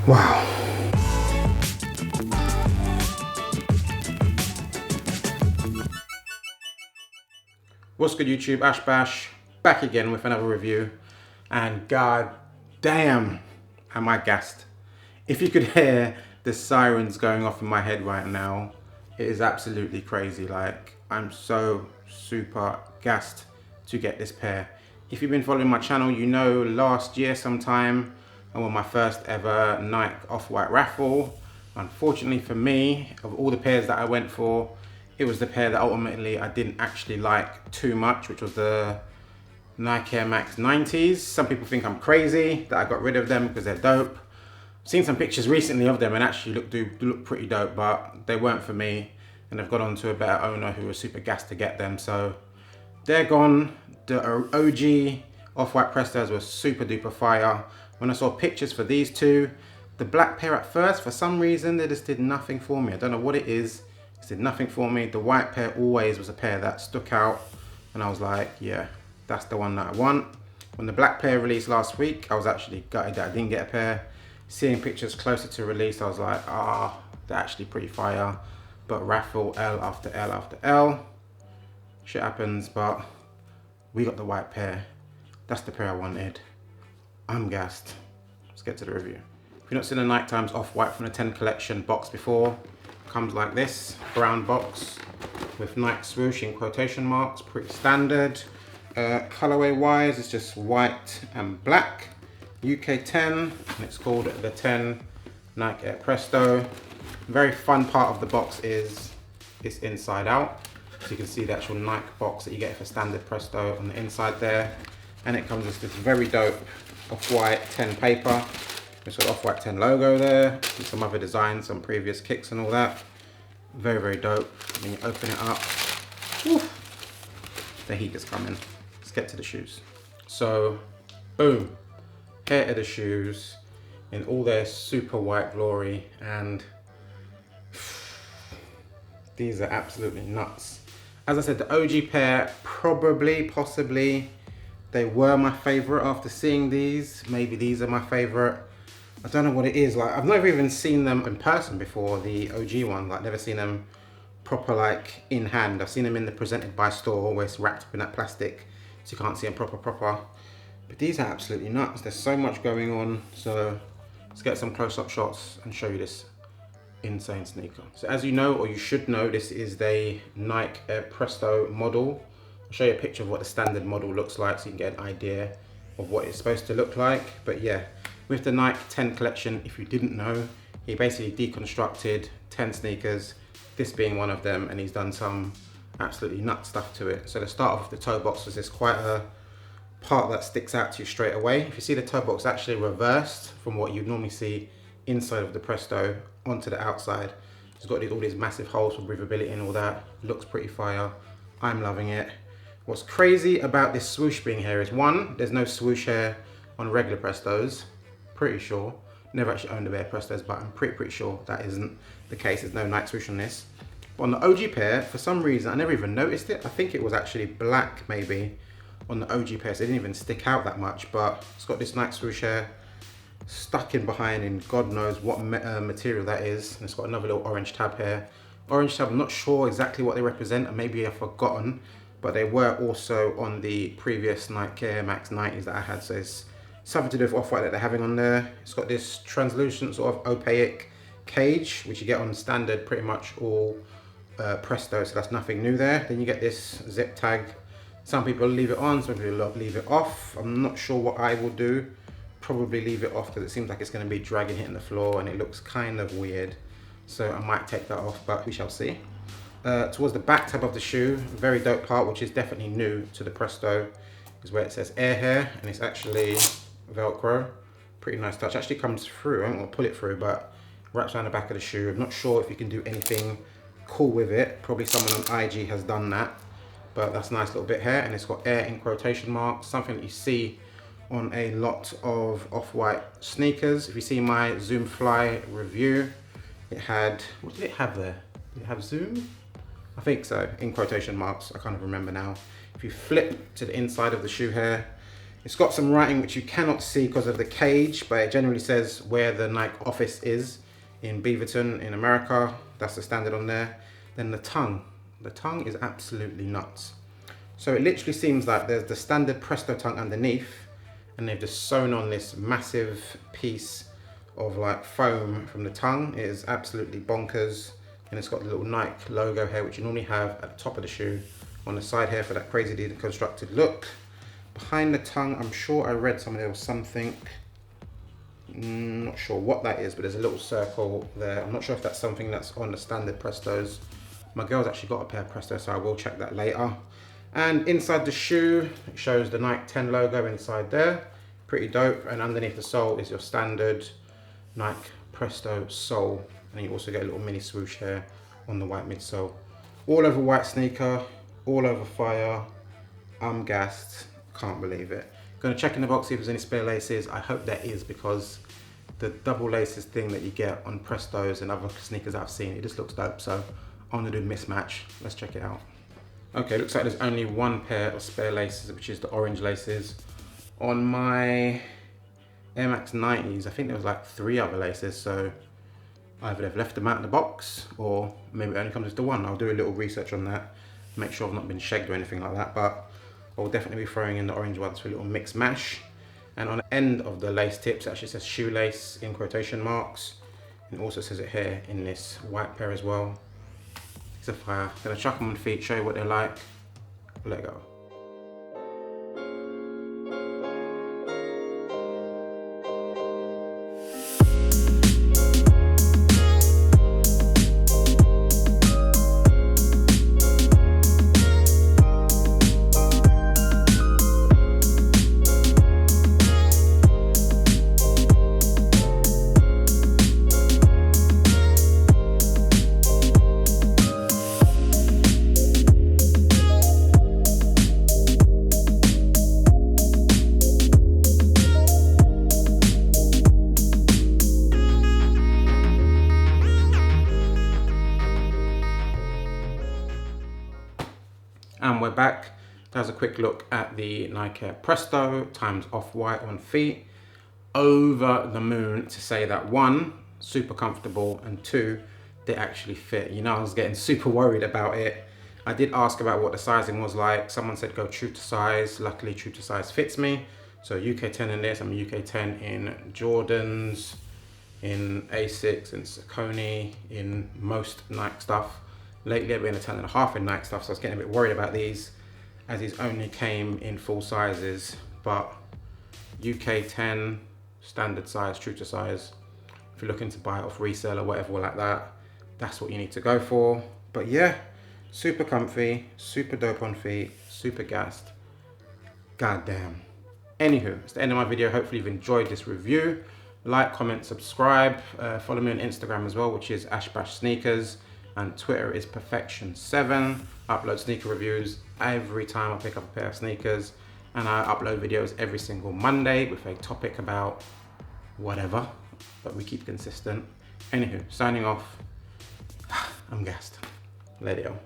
Wow. What's good YouTube, Ash Bash, back again with another review, and god damn am I gassed. If you could hear the sirens going off in my head right now, it is absolutely crazy. Like, I'm so super gassed to get this pair. If you've been following my channel, you know last year sometime I won my first ever Nike Off-White raffle. Unfortunately for me, of all the pairs that I went for, it was the pair that ultimately I didn't actually like too much, which was the Nike Air Max 90s. Some people think I'm crazy that I got rid of them because they're dope. I've seen some pictures recently of them and actually look pretty dope, but they weren't for me, and they've gone on to a better owner who was super gassed to get them. So they're gone. The OG Off-White Prestos were super duper fire. When I saw pictures for these two, the black pair at first, for some reason, they just did nothing for me. I don't know what it is. It did nothing for me. The white pair always was a pair that stuck out, and I was like, yeah, that's the one that I want. When the black pair released last week, I was actually gutted that I didn't get a pair. Seeing pictures closer to release, I was like, they're actually pretty fire. But raffle L after L after L. Shit happens, but we got the white pair. That's the pair I wanted. I'm gassed. Let's get to the review. If you've not seen the Nike Times Off-White from the 10 collection box before, comes like this, brown box with Nike swoosh in quotation marks, pretty standard. Colorway wise, it's just white and black. UK 10, and it's called the 10 Nike Air Presto. Very fun part of the box is it's inside out. So you can see the actual Nike box that you get for standard Presto on the inside there. And it comes with this very dope Off-White 10 paper. It's got Off-White 10 logo there, and some other designs, some previous kicks and all that. Very, very dope. When you open it up, whew, the heat is coming. Let's get to the shoes. So, boom. Here are the shoes in all their super white glory, and these are absolutely nuts. As I said, the OG pair, probably, possibly, they were my favorite after seeing these. Maybe these are my favorite. I don't know what it is. Like, I've never even seen them in person before, the OG one. Like, never seen them proper, like, in hand. I've seen them in the presented by Staw, where it's wrapped up in that plastic, so you can't see them proper. But these are absolutely nuts. There's so much going on. So let's get some close-up shots and show you this insane sneaker. So as you know, or you should know, this is the Nike Air Presto model. I'll show you a picture of what the standard model looks like so you can get an idea of what it's supposed to look like. But yeah, with the Nike 10 collection, if you didn't know, he basically deconstructed 10 sneakers, this being one of them, and he's done some absolutely nut stuff to it. So to start off with the toe box, was this quite a part that sticks out to you straight away. If you see the toe box actually reversed from what you'd normally see inside of the Presto onto the outside. It's got all these massive holes for breathability and all that. Looks pretty fire. I'm loving it. What's crazy about this swoosh being here is, one, there's no swoosh here on regular Prestos. Pretty sure. Never actually owned a pair of Prestos, but I'm pretty sure that isn't the case. There's no Nike swoosh on this. But on the OG pair, for some reason, I never even noticed it. I think it was actually black maybe on the OG pair, so it didn't even stick out that much, but it's got this Nike swoosh here stuck in behind in God knows what material that is. And it's got another little orange tab here. Orange tab, I'm not sure exactly what they represent, and maybe I've forgotten, but they were also on the previous Nike Air Max 90s that I had, so it's something to do with Off-White that they're having on there. It's got this translucent sort of opaque cage, which you get on standard pretty much all Presto, so that's nothing new there. Then you get this zip tag. Some people leave it on, some people leave it off. I'm not sure what I will do. Probably leave it off because it seems like it's going to be dragging, hitting the floor, and it looks kind of weird. So I might take that off, but we shall see. Towards the back tab of the shoe, very dope part, which is definitely new to the Presto, is where it says air here, and it's actually Velcro. Pretty nice touch. Actually comes through. I don't want to pull it through, but wraps around the back of the shoe. I'm not sure if you can do anything cool with it. Probably someone on IG has done that, but that's a nice little bit here, and it's got air in quotation marks, something that you see on a lot of Off-White sneakers. If you see my Zoom Fly review, it had, what did it have there? Did it have Zoom? I think so, in quotation marks, I can't remember now. If you flip to the inside of the shoe here, It's got some writing which you cannot see because of the cage, but it generally says where the Nike office is in Beaverton in America. That's the standard on there. Then the tongue is absolutely nuts. So it literally seems like there's the standard Presto tongue underneath, and they've just sewn on this massive piece of like foam from the tongue. It is absolutely bonkers. And it's got the little Nike logo here, which you normally have at the top of the shoe, on the side here for that crazy deconstructed look. Behind the tongue, I'm sure I read somewhere there was something, not sure what that is, but there's a little circle there. I'm not sure if that's something that's on the standard Prestos. My girl's actually got a pair of Prestos, so I will check that later. And inside the shoe, it shows the Nike 10 logo inside there. Pretty dope. And underneath the sole is your standard Nike Presto sole. And you also get a little mini swoosh here on the white midsole. All over white sneaker, all over fire. I'm gassed. Can't believe it. Gonna check in the box, see if there's any spare laces. I hope there is, because the double laces thing that you get on Prestos and other sneakers I've seen, it just looks dope. So I'm gonna do mismatch. Let's check it out. Okay, looks like there's only one pair of spare laces, which is the orange laces. On my Air Max 90s, I think there was like 3 other laces, so either they've left them out in the box, or maybe it only comes with the one. I'll do a little research on that, make sure I've not been shagged or anything like that, but I'll definitely be throwing in the orange ones for a little mix mash. And on the end of the lace tips, it actually says shoelace in quotation marks. And it also says it here in this white pair as well. It's a fire. I'm gonna chuck them on feet, show you what they're like. Let go. And we're back. That was a quick look at the Nike Air Presto times Off-White on feet. Over the moon to say that 1, super comfortable, and 2, they actually fit. You know, I was getting super worried about it. I did ask about what the sizing was like. Someone said go true to size. Luckily, true to size fits me. So UK 10 in this, I'm UK 10 in Jordans, in Asics, in Saucony, in most Nike stuff. Lately I've been a 10.5 in Nike stuff, so I was getting a bit worried about these, as these only came in full sizes. But UK 10, standard size, true to size. If you're looking to buy it off resale or whatever like that, that's what you need to go for. But yeah, super comfy, super dope on feet, super gassed. God damn. Anywho, it's the end of my video. Hopefully you've enjoyed this review. Like, comment, subscribe. Follow me on Instagram as well, which is ashbashsneakers. And Twitter is perfection7. I upload sneaker reviews every time I pick up a pair of sneakers, and I upload videos every single Monday with a topic about whatever, but we keep consistent. Anywho, signing off. I'm gassed. Let it go.